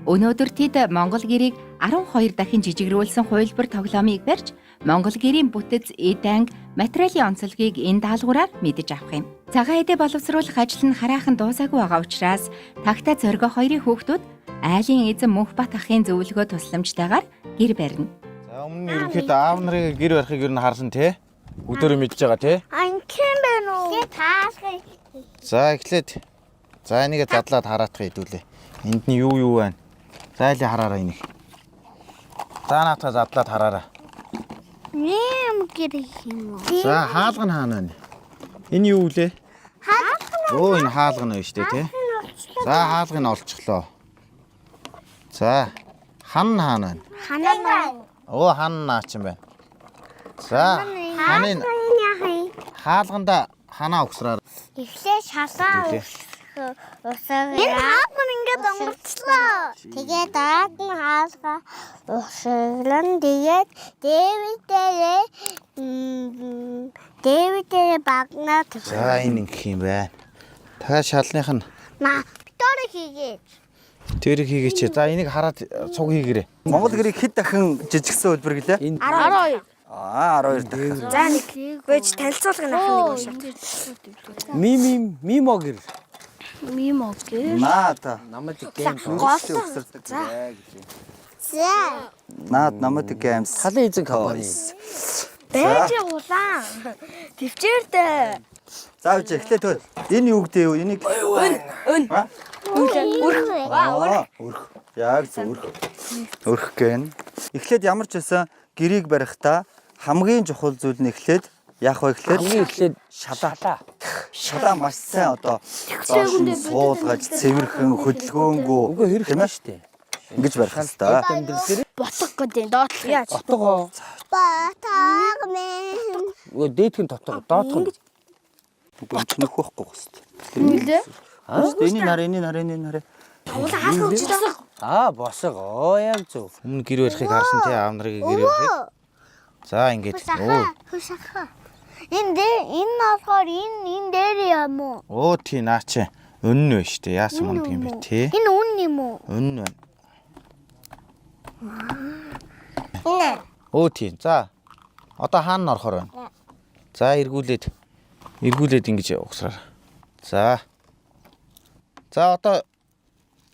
Өнөөдөр тэд Монгол гэрийг 12 дахин жижигрүүлсэн хувилбар тоглоомыг барьж, Монгол гэрийн бүтэц, эд анги, материалын онцлогийг энэ даалгавраар мэдэж авах юм. Цагаан эдээ боловсруулах ажил нь хараахан дуусаагүй байгаа учраас Тагта Зорго хоёрын хүүхдүүд айлын эзэн Мөнхбат ахын зөвлөгөө тусламжтайгаар гэр барина. За өмнө нь ерөнхийдөө аав нарын гэр барихыг ер нь харсан тий? Өдөрөө мэдж байгаа тий? Анкин байна уу? Таашгүй. За эхлээд за энийгээ задлаад хараатах хэдүүлээ. Энд нь юу байна? За илээ хараараа энийг. За наатаа задлаад хараараа. Нэм гэрх юм уу? За хаалга нь хаана байна? Энэ юу вэ? Хаалга. Өө энэ хаалга нь шүү дээ тий? За хаалгыг нь олчихлоо. За хан нь хаана байна? Ханаа байна. Оо хан наач юм байна. За ханын хаалганда ханаа өгсраар. Эхлээ шалаа усаа. Энэ хаалга нь ингээд онгоцлоо. Тэгээд дараад нь хаалга усаалан тэгээд Дэвидээ багнаад. За энэ ингэх юм байна. Та шалных нь Тор хийгээд. тэр хийгээч. За энийг хараад цуг хийгээрэй. Монгол гэрийг хэд дахин жижигсэн хөлбөр гэлээ? 12. 12 дахин. За нэг гүйж танилцуулгын ахын нэг шат. Мимо гэр. Мимо гэр. Наата. Намайг гэм. За. Намайг гэм. Талын эзэн компани. Бэж улаан. Төвчээртэй. За үгүй эхлээ төл. Энэ юу гэдэг вэ? Энийг өрх. Яг зөв өрх. Өрх гэн. Эхлээд ямар ч байсан гэрийг барихтаа хамгийн чухал зүйл нь эхлээд яах вэ гэхлээр Хамгийн эхлээд шалаа маш сайн одоо доош нь суулгаж цэвэрхэн хөдөлгөөнгөө үгүй хэрэг юм шүү дээ. ингэж барих хэрэгтэй. Ботго гэдэг доотлох яаж? Дотгоо. Батаг мэм. Үгүй дээдхэн доотгоо. Бүгд нөх байхгүй хэвчээ. Нилээ. Энийг нараа. Ула хаалга өчсөн. Босго. Яг зөв. Өмнө гэр барихыг харсан тий аав нарын гэр барихыг. За ингэж. Хусаха. Энэ болохоор энэ дээр юм уу? Оо тий наач. Өнн вэ штэ. Яасан мундаг юм бэ тий? Энэ үн юм уу? Өнн байна. Энэ. Оо тий. За. Одоо хаана орохоор байна? За эргүүлээд ингэж угсраар. За. За одоо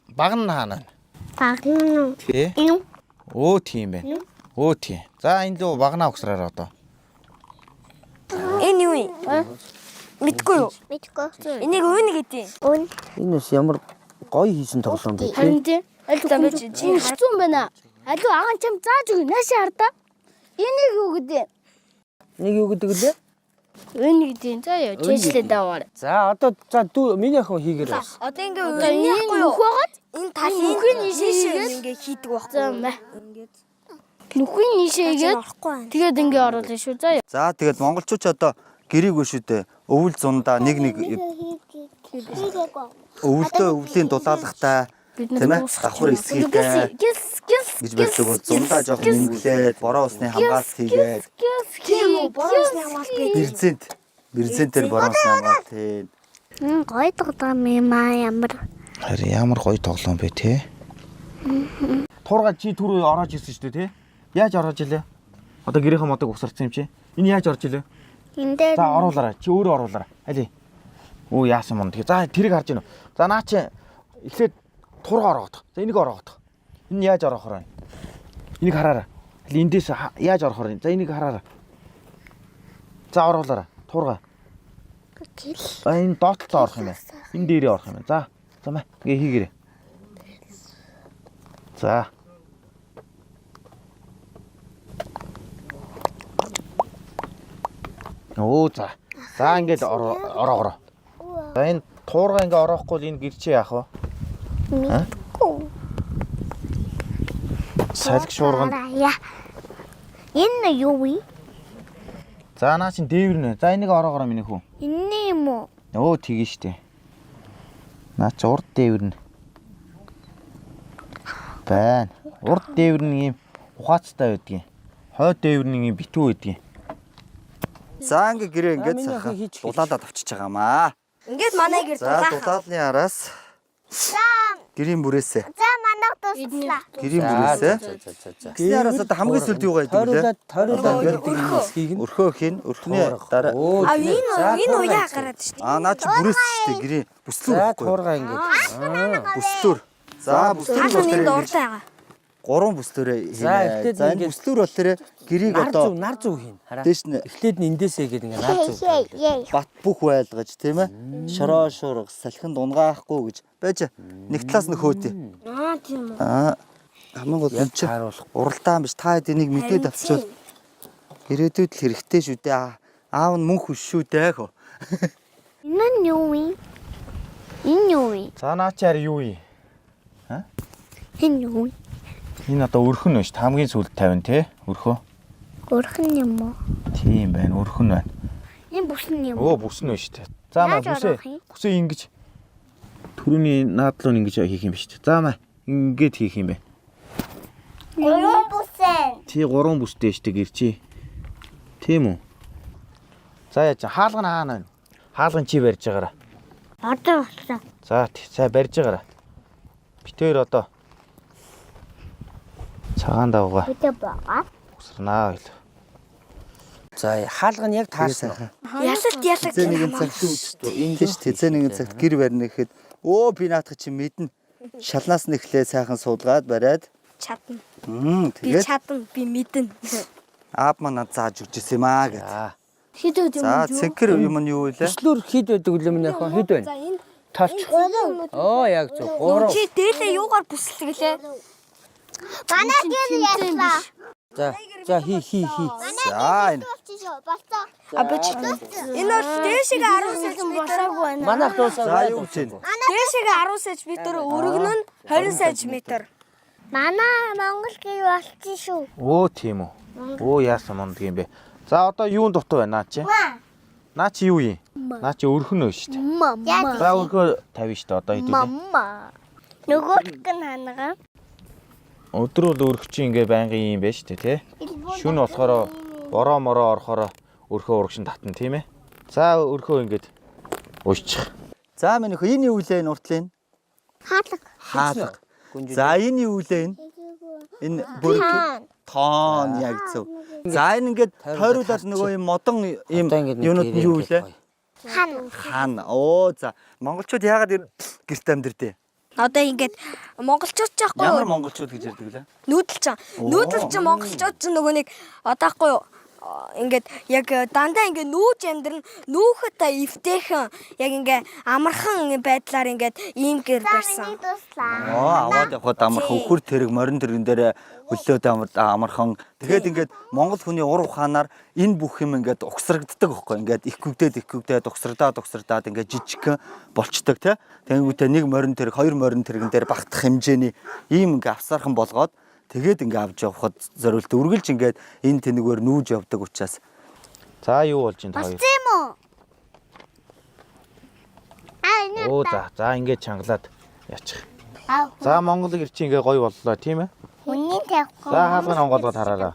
баг нь хаана байна? Баг нь. Тий. Энэ. Оо тийм байна. Оо тий. За энэ лөө багнаа угсраар одоо. Энэ юу юм? Мэдгүй юу? Мэдгүй. Энийг үн гэдэг. Үн. Энэс ямар гоё хийсэн тоглоом бэ тий? Харин тийм. Аль тамж чи хэцүү байна. Алуу агаан чам зааж өгнө наашаа хардаа. Энийг юу гэдэг? Нэг юу гэдэг лээ? Үн гэдэг. За яа чэжлээ даваар. За одоо миний охин хийгээрэй. Одоо ингээ үнийг юу хаагаад энэ талын нүхийн нийшээ ингээ хийдэг байх. За мэ. Нүхийн нийшээгээд тэгээд ингээ оруулаа шүү. За яа. За тэгээд монголчууд ч одоо гэрийг үү шүү дээ. Өвөл зундаа нэг өвөлдөө өвлийн дулаалгатай тийм ээ давхар эсгийг гэж барьдаг бол зундаа жоох нэмглээд бороо усны хамгаалалт хийгээд бороо усны хамгаалалт гэдэг. Бирзентээр бороо усны хамгаалалт хийн. Гой тоглоом юм ямар. Харин ямар гоё тоглоом бэ тий? Туурга чи түрүү ороод ирсэн шүү дээ тий? Яаж ороод илээ? Одоо гэрийнхээ модог угсарсан юм чи. Энэ яаж орж илээ? Энд дээр. За оруулаарай. Чи өөрөө оруулаарай. Али. Оо яасан мөн. За тэрийг харж гинөө. За наа чи эхлээд турга ороодох. За энийг ороодох. Энэ яаж ороохоор байна? Энийг хараарай. Али эндээс яаж ороохоор байна? За энийг хараарай. За оруулаарай. Турга. Энэ доотлолтой орох юм байна. Энэ дээрээ орох юм байна. За маа. Ингээ хийгээрэй. За. Оо за. За ингээд ороогоо. За энэ туурга ингээ ороохгүй энэ гэрчээ яах вэ? Салхи шуурганд. Энэ юу вэ? За наа чин дээвэр нэ. За энийг ороогоо миний хүү. Энэ юм уу? Оо тэгэн штэ. Наа чи урд дээвэр нэ. Байна. Урд дээвэр нэг юм ухаацтай байдгийн. Хойд дээвэр нэг юм битүү байдгийн. За ингээ гэрээ ингээд сахаа дулаалаад авчиж байгаамаа. Ингээд манай гэр За дулаалны араас гэрийн бүрээсээ. За манайх Гэрийн бүрээсээ. Гэсний араас одоо хамгийн сүлд юу гэдэг вэ? Тойруулаад гэдэг энэ эсхийг нь Өрхөө хийн, өрхний дараа. Энэ уяа гараад шүү дээ. Наа чи бүрээс шүү дээ гэрийн бүслүүр. за туурга ингэж. Бүслүүр. За бүслүүр Хаалганы болохоор дуртай байгаа. 3 бүслүүрээ За, эхлээд за энэ ингээд- бүслүүр болохоор гэрийг одоо Нар зүү хийн. Хараа. дээш нь Эхлээд нь эндээсээ гээд ингэ нар зүү. бат бүх байлгаж тийм ээ. Шороо шуурга салхинд унгаахгүй гэж байж нэг талаас нь хөөдөө. Тийм үү. Хамгийн гол Яг нь чи тааруулах. уралдаан биш та энийг мэдээд авчвал ирээдүйд л хэрэгтэй шүү дээ. Аав нь мөнх биш шүү дээ хөө. Энэ нь юу вэ? Энэ юу вэ? За наа чи хараа юу юм? Энэ юу вэ? Энэ одоо өрхөн байна шүү. Хамгийн сүлд 50 те. Өрхөө. Өрхөн юм уу? Тийм байна. Өрхөн байна. Энэ бүсэн юм уу? Өө бүснэ шүү дээ. За маа Яаж бүсээ. орох юм? Бүсээ ингэж түрүүний наадлуу ингэж хийх юм ба шүү дээ. За маа ингэж хийх юм бэ. Гурван бүсэн. Тий 3 бүстэй шүү дээ гэр чи. Тийм үү? За яаж хаалга нь хаана байна? Хаалган чи барьж байгаараа. Одоо боллоо. За сай барьж байгаараа. Битээр одоо цагаан давгаа Бүтэ байгаа. усарнаа ойл. За хаалга нь яг таарсан. Ялалт Тэзээ нэгэн цагт ингэж тэзээ нэгэн цагт гэр барина гэхэд өө би наадах чи мэднэ. Шалнаас нь эхлээ сайхан суулгаад бариад чадна. Би тэгээд чадна. Би мэднэ. аав маань над зааж өгч ирсэн юм аа гэж. Хэд үд юм За цэнхэр юм нь юу вэ? Бүслүүр хэд байдаг юм яах вэ? Хэд байна? Энэ Тооч. Оо яг зөв. 3. чи дээлээ юугаар бүслэглээ? Манай гэр яслаа. За хий. За энэ А бич. Энэ бол дээшээ 10 см болоогүй байна. Манайх дуусаа. за юу гэж вэ? Дээшээ 10 см, өргөн нь 20 см. Манай Монгол гэр болчих шүү. Өө тийм үү. Өө яасан монд юм бэ. За одоо юун дутуу байна наа чи? Наа чи юу юм? Наа чи өрхөн үү шүү дээ. Мама. За өрхөө 50 шүү дээ одоо хэдүүлээ. Мама. Нөгөөх нь ханага. Өдөр бол өрх чи ингээ байнгын юм байна шүү дээ тий. Шүн болохоор бороо мороо орохоор өрхөө урагшин татна тийм ээ. За өрхөө ингээд уушчих. За минь хөө энэ юу вэ энэ уртлын? Хаалга. Хаалга. За энэ юу вэ энэ? Энэ бүрэг тоон яг зөв. За энэ ингээд тойруулаад нөгөө юм модон юм юунууд нь юу вэ? Хан. Оо за монголчууд яагаад гэрт амьдэрдээ? Одоо ингээд монголчууд ч аахгүй Ямар юу? монголчууд гэж ярьдаг лээ? Нүүдэлчин. Нүүдэлчин монголчууд ч нөгөө нэг одоо аахгүй юу? Ингээд яг дандаа ингээд нүүж амьдрын нүүхэд та эвтэйхэн яг ингээд амархан байдлаар ингээд ийм гэр барьсан. Аваад явхад амархан өхөр тэрэг морин тэрэгэн дээр хөлөөд амархан. Тэгээд ингээд монгол хүний ур ухаанаар энэ бүх юм ингээд угсрагддаг байхгүй. Ингээд ихгүгдээд угсрдаад ингээд жижигхэн болчдөг тий. Тэнгүүтээ нэг морин тэрэг, хоёр морин тэрэгэн дээр багтах хэмжээний ийм ингээд авсаархан болгоод тэгээд ингээд авч явхад зориулт үргэлж ингээд энэ тэнэгээр нүүж явдаг учраас. За юу болж энэ хоёр? Тийм үү? Оо за ингээд чангалаад яачих. За Монгол гэр чи ингээ гоё боллоо тийм ээ. Хүний тавихгүй. За хаалганы онгоолгоод хараараа.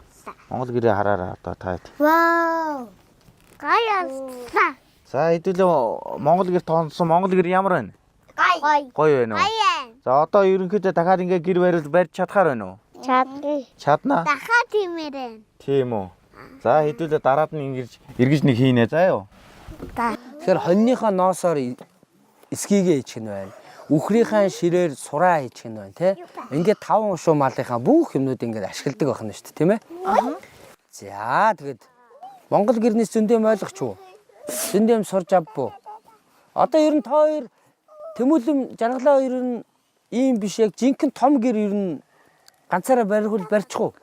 Монгол гэрээ хараараа одоо та хэд. Вау. Гаяа. За хэдүүлээ Монгол гэр тоонсон Монгол гэр ямар байна? Гай. Гоё байна уу? Гаяа. За одоо ерөнхийдөө дахиад ингээ гэр барьж чадхаар байна уу? Чадна. Чаднаа. Дахиад тиймэрэн. Тийм үү. За хэдүүлээ дараад нь эргэж нэг хийнэ заа юу. Тэгэхээр хоньныхоо ноосоор эсгийгээ хийчих нь байна. Үхрийнхаа ширээр сураа хийчих нь байна тий. Ингээд 5 ушуу малынхаа бүх юмнууд ингээд ашигладаг байх нь шүү дээ тийм ээ. За тэгээд Монгол гэрнээс зөндөм ойлгоч уу? Зөндөм сурж авбуу. Одоо ер нь та хоёр Тэмүүлэм Жаргалаа хоёр нь ийм биш яг жинхэнэ том гэр ер нь ганцаараа барьчих уу?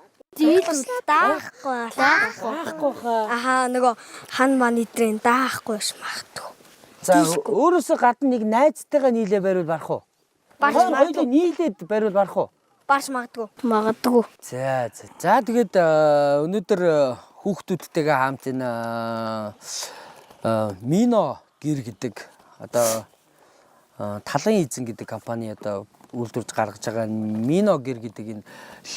Даахгүй хаа. Ахаа нөгөө хан маань идрийн даахгүй ш магтгүй. За өөрөөсөө гадна нэг найзтайгаа нийлээ бариул барах уу? Хоёулаа нийлээд бариул барах уу? Барш магтгүй. Магадгүй. За тэгээд өнөөдөр хүүхдүүдтэйгээ хамт энэ Мино гэр гэдэг одоо талан эзэн гэдэг компани одоо үйлдвэрж гаргаж байгаа Мино гэр гэдэг энэ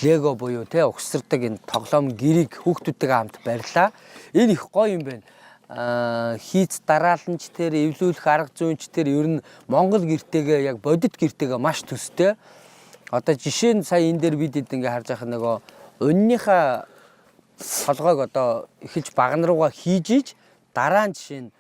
Лего буюу те угсардаг энэ тоглоом гэрийг хүүхдүүдтэйгээ хамт барьлаа. Энэ их гоё юм байна. Хийц дарааланч тэр эвлүүлэх арга зүйнч тэр ер нь Монгол гэртэйгээ яг бодит гэртэйгээ маш төстэй. Одоо жишээ нь сая энэ дээр бид ингээ харж байгаа нөгөө өннийхөө толгойг одоо эхэлж баган руугаа хийж иж дараа нь жишээ нь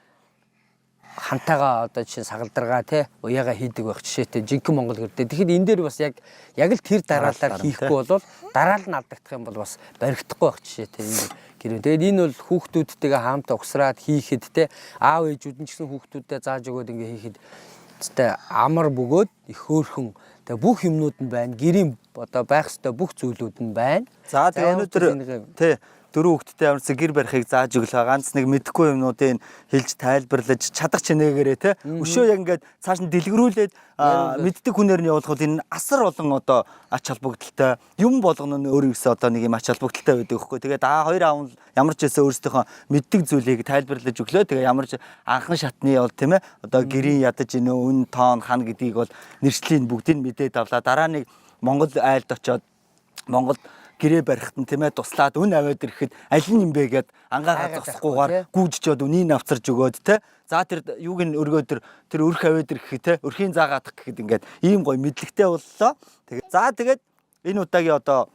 хантайгаа одоо жишээ сагалдаргаа те уяага хийдэг байх жишээтэй жинхэнэ монгол гэрдээ. Тэгэхээр энэ дээр бас яг л тэр дараалал хийхгүй бол дараал нь алдагдах юм бол бас баригдахгүй байх жишээтэй энэ гэрээ. Тэгээд энэ бол хүүхдүүдтэйгээ хамт угсраад хийхэд те аав ээжүүд нь ч гэсэн хүүхдүүдтэй зааж өгөөд ингээ хийхэд тэ амар бөгөөд их хөөрхөн тэгээ бүх юмнууд нь байна. Гэрийн одоо байх ёстой бүх зүйлүүд нь байна. За тэгээ өнөөдөр тий дөрөв хүүхэдтэй амарсан гэр барихыг зааж өглөө ганц нэг мэдэхгүй юмнуудыг хэлж тайлбарлаж чадах чинээгээрээ те өшөө яг ингээд цааш нь дэлгэрүүлээд мэддэг хүнээр нь явуулахад энэ асар олон одоо ач холбогдолтой юм болгоно нь өөрөөсөө одоо нэг юм ач холбогдолтой байдаг хөхгүй. Тэгээд хоёр аав нь ямар ч байсан өөрсдийнхөө мэддэг зүйлийг тайлбарлаж өглөө. Тэгээ ямар ч анхан шатны бол тийм ээ одоо гэрийн ядаж ийнө өн тоон хан гэдгийг бол нэршлийн бүгдийг мэдээд авлаа. Дараа нэг Монгол айлд очоод Монгол гэрээ барихт нь тийм ээ туслаад өн аваад ирэхэд аль нь юм бэ гэд ангаагаар зогсохгүйгээр гүйжчихэд үнийг авцарж өгөөд те за тэр юуг нь өргөө тэр өрх аваад ирэхэд те өрхийн заагаадах гэхэд ингээд ийм гоё мэдлэгтэй боллоо. Тэгээд за тэгээд энэ удаагийн одоо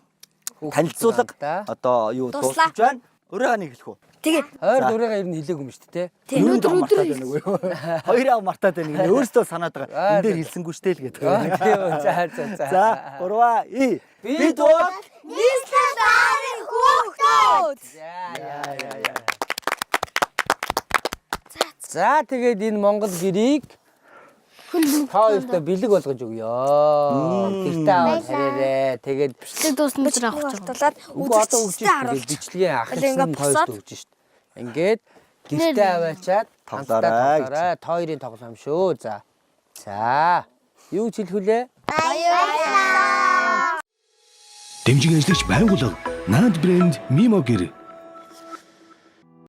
танилцуулга одоо юу дуусгаж байна. Өөрөө ханыг хэлэх үү? Тэгээ Хойр дурыгаа ер нь хэлээгүй юм шүү дээ те. өнөөдөр мартаад байна уу? Хоёр аав мартаад байна гэнэ. Өөрөөсөө санаад байгаа. Энд дээр хэлсэнгүү штэ л гэдэг. За 3 бид бол нийслэл даарын хүүхдүүд. За тэгээд энэ Монгол гэрийг хоёртой бэлэг болгож өгье. Гэртээ аваад хараарэ. Тэгээд Тэг дуусна гэж авах гэж байна. одоо өгч ирсэн бичлэгийн ахалсан хоёрт өгч шít. Ингээд гэртээ аваачаад тоглоорой. Хоёрын тоглоом шүү. За. Юу ч хэлхүлээ? Дэмжин ажиллагч байгууллага Наад брэнд Мимо гэр